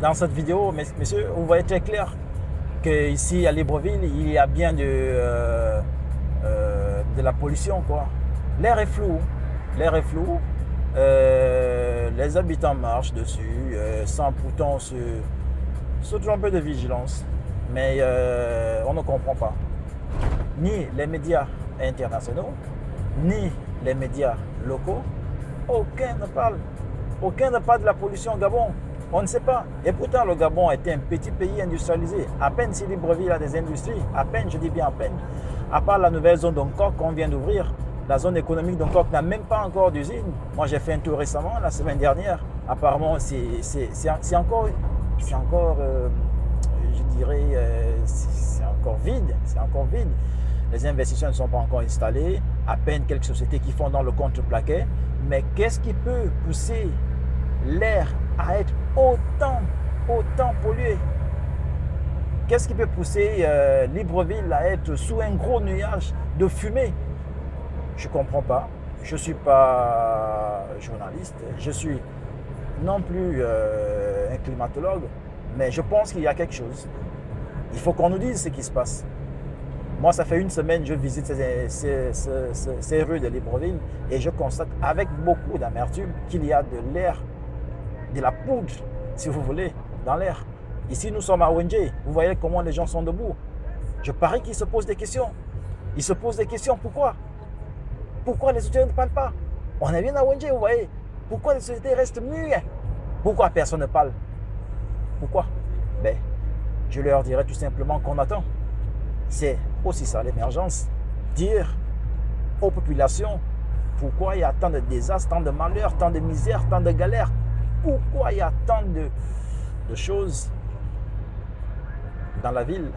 dans cette vidéo, messieurs, vous voyez très clair qu'ici à Libreville, il y a bien de la pollution, quoi. L'air est flou. L'air est flou. Les habitants marchent dessus sans pourtant se tromper de vigilance. Mais on ne comprend pas. Ni les médias internationaux, ni les médias locaux, aucun ne parle. Aucun ne parle de la pollution au Gabon. On ne sait pas. Et pourtant, le Gabon est un petit pays industrialisé. À peine si Libreville a des industries, à peine, je dis bien à peine. À part la nouvelle zone d'Ongkok qu'on vient d'ouvrir, la zone économique d'Ongkok n'a même pas encore d'usine. Moi, j'ai fait un tour récemment, la semaine dernière. Apparemment, c'est encore, je dirais, c'est encore vide. C'est encore vide. Les investisseurs ne sont pas encore installés. À peine quelques sociétés qui font dans le contreplaqué. Mais qu'est-ce qui peut pousser l'air à être autant pollué? Qu'est-ce qui peut pousser Libreville à être sous un gros nuage de fumée? Je ne comprends pas. Je ne suis pas journaliste. Je suis non plus un climatologue. Mais je pense qu'il y a quelque chose. Il faut qu'on nous dise ce qui se passe. Moi, ça fait une semaine que je visite ces rues de Libreville et je constate avec beaucoup d'amertume qu'il y a de l'air, de la poudre, si vous voulez, dans l'air. Ici, nous sommes à Wenje. Vous voyez comment les gens sont debout. Je parie qu'ils se posent des questions. Ils se posent des questions. Pourquoi? Pourquoi les autorités ne parlent pas? On est bien à Wenje, vous voyez. Pourquoi les sociétés restent muettes? Pourquoi personne ne parle? Pourquoi? Ben, je leur dirais tout simplement qu'on attend. C'est aussi ça l'émergence. Dire aux populations pourquoi il y a tant de désastres, tant de malheurs, tant de misères, tant de galères. Pourquoi il y a tant de choses dans la ville